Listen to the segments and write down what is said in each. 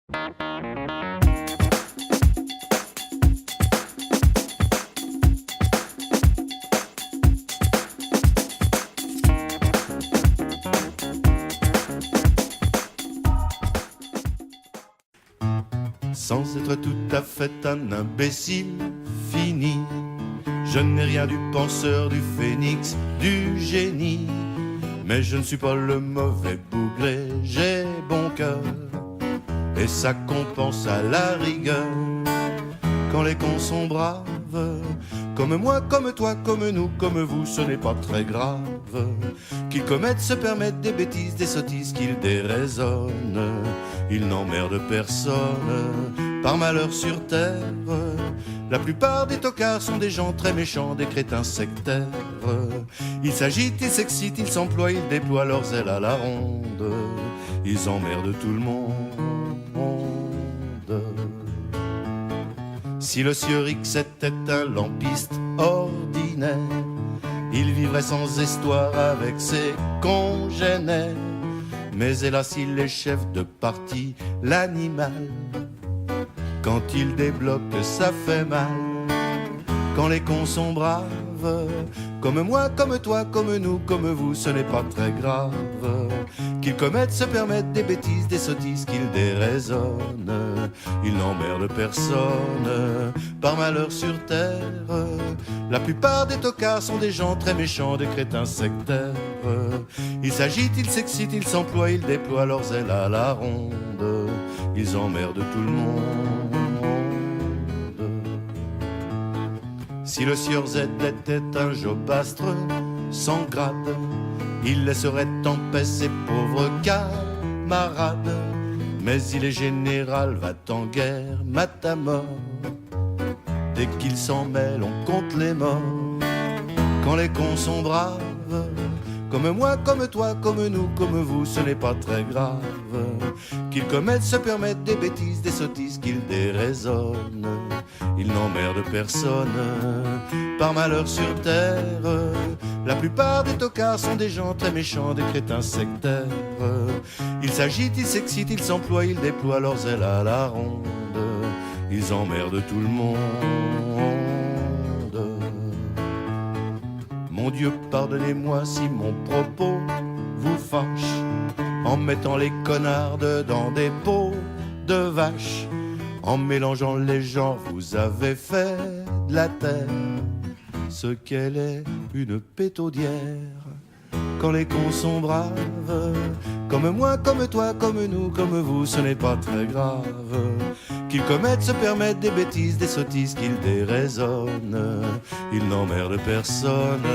Sans être tout à fait un imbécile fini, je n'ai rien du penseur, du phénix, du génie. Mais je ne suis pas le mauvais bougré, j'ai bon cœur, et ça compense à la rigueur. Quand les cons sont braves, comme moi, comme toi, comme nous, comme vous, ce n'est pas très grave. Qu'ils commettent, se permettent des bêtises, des sottises, qu'ils déraisonnent. Ils n'emmerdent personne, par malheur sur terre. La plupart des tocards sont des gens très méchants, des crétins sectaires. Ils s'agitent, ils s'excitent, ils s'emploient, ils déploient leurs ailes à la ronde. Ils emmerdent tout le monde. Si le sieur X était un lampiste ordinaire, il vivrait sans histoire avec ses congénères. Mais hélas, il est chef de parti, l'animal. Quand il débloque, ça fait mal. Quand les cons sont braves, comme moi, comme toi, comme nous, comme vous, ce n'est pas très grave. Qu'ils commettent, se permettent des bêtises, des sottises, qu'ils déraisonnent. Ils n'emmerdent personne, par malheur sur terre. La plupart des tocards sont des gens très méchants, des crétins sectaires. Ils s'agitent, ils s'excitent, ils s'emploient, ils déploient leurs ailes à la ronde. Ils emmerdent tout le monde. Si le sieur Z était un jobastre sans grade, il laisserait en paix ses pauvres camarades. Mais il est général, va-t-en guerre, mat à mort. Dès qu'il s'en mêle, on compte les morts. Quand les cons sont braves, comme moi, comme toi, comme nous, comme vous, ce n'est pas très grave. Qu'ils commettent, se permettent des bêtises, des sottises, qu'ils déraisonnent. Ils n'emmerdent personne, par malheur sur terre. La plupart des tocards sont des gens très méchants, des crétins sectaires. Ils s'agitent, ils s'excitent, ils s'emploient, ils déploient leurs ailes à la ronde. Ils emmerdent tout le monde. Mon Dieu, pardonnez-moi si mon propos vous fâche, en mettant les connards dans des pots de vache. En mélangeant les genres, vous avez fait de la terre ce qu'elle est, une pétaudière. Quand les cons sont braves, comme moi, comme toi, comme nous, comme vous, ce n'est pas très grave. Qu'ils commettent, se permettent des bêtises, des sottises, qu'ils déraisonnent. Ils n'emmerdent personne,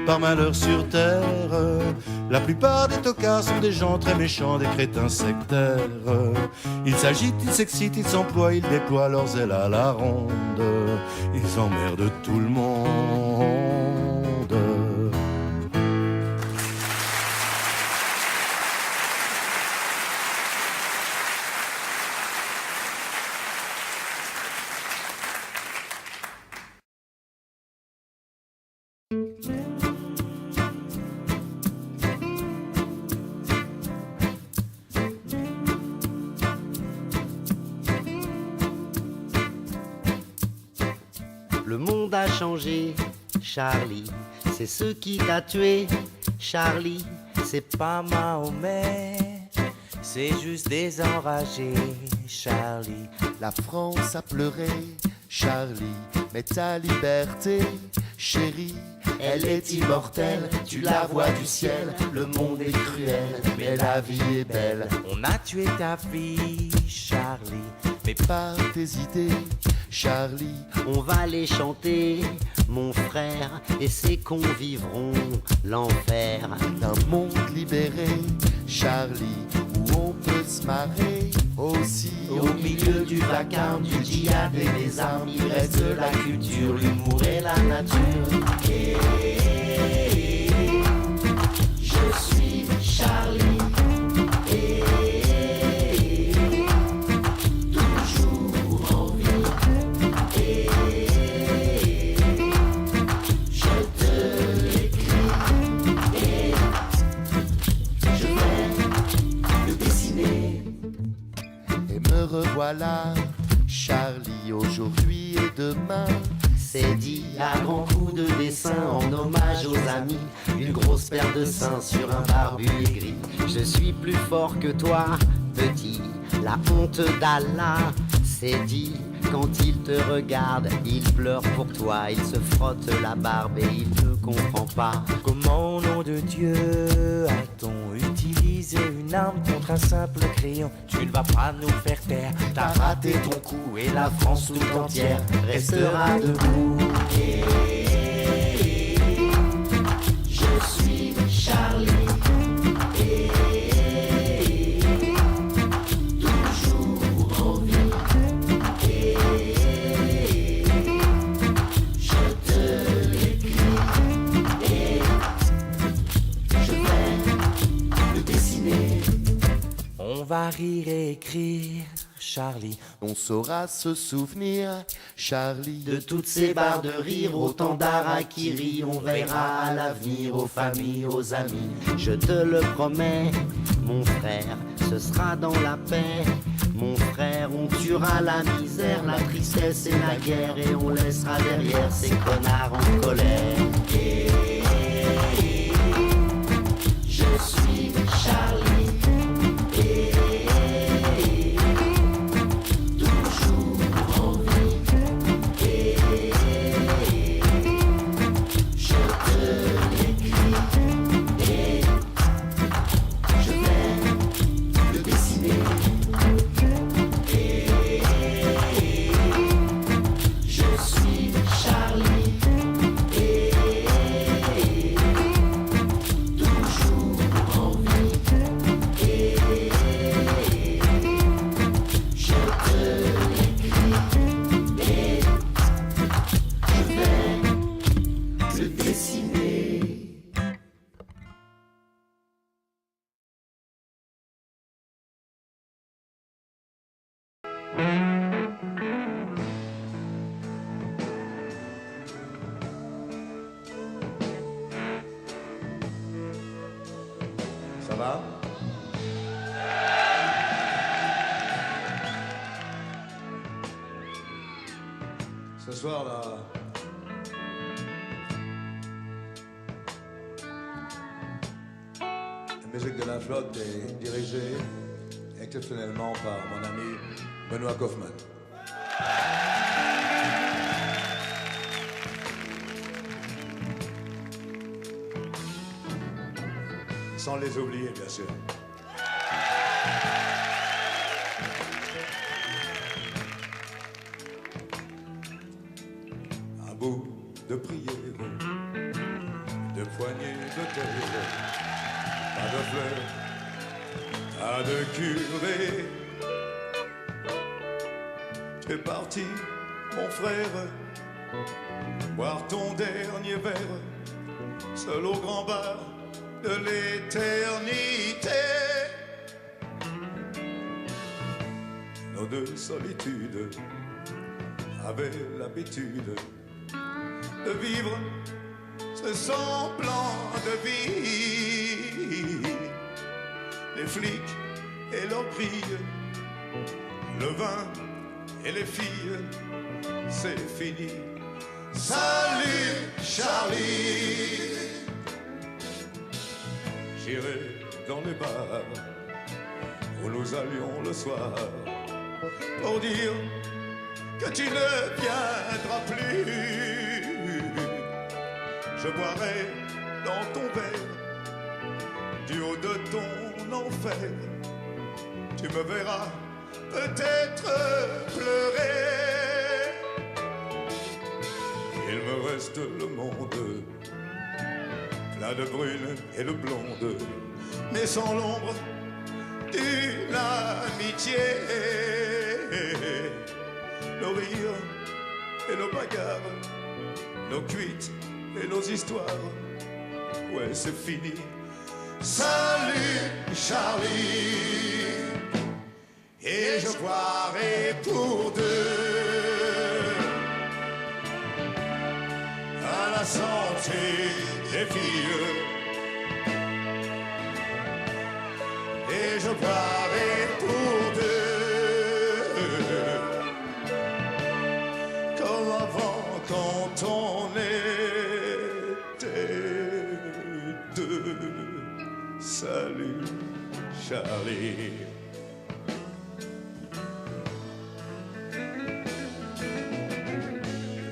par malheur sur terre. La plupart des tocards sont des gens très méchants, des crétins sectaires. Ils s'agitent, ils s'excitent, ils s'emploient, ils déploient leurs ailes à la ronde. Ils emmerdent tout le monde. Le monde a changé, Charlie, c'est ce qui t'a tué, Charlie, c'est pas Mahomet, c'est juste des enragés, Charlie. La France a pleuré, Charlie, mais ta liberté, chérie, elle est immortelle, tu la vois du ciel, le monde est cruel, mais la vie est belle. On a tué ta fille, Charlie, Mais pas tes idées, Charlie. on va les chanter, mon frère, et ces cons vivront l'enfer. D'un monde libéré, Charlie, où on peut se marrer aussi. Au milieu du vacarme, du djihad et des armes, il reste la culture, l'humour et la nature. Et je suis Charlie. Et toujours en vie. Et je te l'écris. Et je vais le dessiner. Et Me revoilà, Charlie, aujourd'hui et demain. C'est dit à grands coups de dessin en hommage aux amis. Une grosse paire de seins sur un barbu gris. Je suis plus fort que toi, petit. La honte d'Allah, c'est dit. Quand il te regarde, il pleure pour toi. Il se frotte la barbe et il ne comprend pas. Comment au nom de Dieu a-t-on utilisé une arme contre un simple crayon? Tu ne vas pas nous faire taire. T'as raté ton coup et la France tout entière restera debout. Je suis Charlie. Toujours en vie. Je te l'écris. Je vais le dessiner. On va rire et écrire, Charlie. On saura se souvenir, Charlie, De toutes ces barres de rire, autant d'harakiri, on verra à l'avenir, aux familles, aux amis. Je te le promets, mon frère, ce sera dans la paix. Mon frère, on tuera la misère, la tristesse et la guerre, et on laissera derrière ces connards en colère. Je suis Charlie. Ça va? Ce soir là, la musique de la flotte est dirigée exceptionnellement par mon ami Benoît Kaufmann. Sans les oublier, bien sûr. Un bout de prière, de poignées de terre, pas de fleurs, pas de curé. Tu es parti, mon frère, boire ton dernier verre, seul au grand bar de l'éternité. Nos deux solitudes avaient l'habitude de vivre ce semblant de vie. Les flics et leurs grilles, le vin et les filles, c'est fini. Salut Charlie. J'irai dans les bars où nous allions le soir pour dire que tu ne viendras plus. Je boirai dans ton verre du haut de ton enfer. Tu me verras peut-être pleurer. Il me reste le monde plein de brunes et de blondes, mais sans l'ombre d'une amitié. Nos rires et nos bagarres, nos cuites et nos histoires, ouais, c'est fini. Salut Charlie, et je boirai pour deux à la santé des filles, et je boirai pour deux Charlie.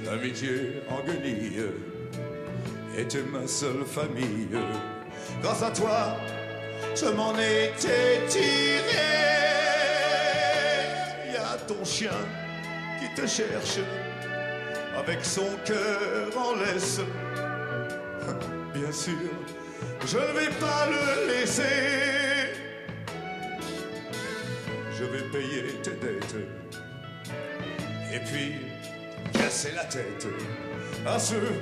L'amitié en guenille était ma seule famille. Grâce à toi, je m'en étais tiré. Y a ton chien qui te cherche avec son cœur en laisse. Bien sûr, je ne vais pas le laisser. Je vais payer tes dettes et puis casser la tête à ceux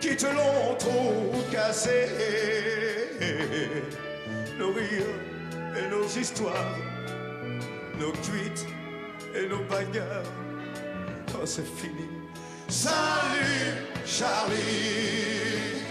qui te l'ont trop cassé. Nos rires et nos histoires, nos cuites et nos bagarres, oh c'est fini. Salut Charlie.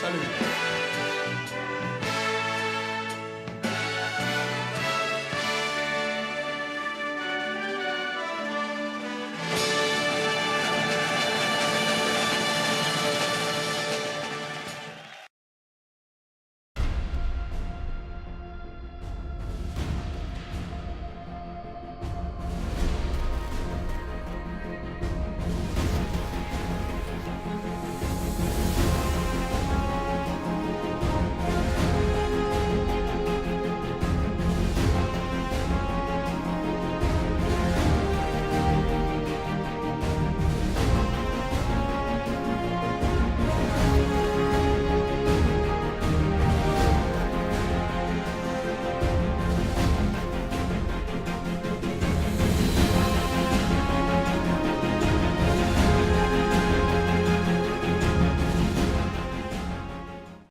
Salut.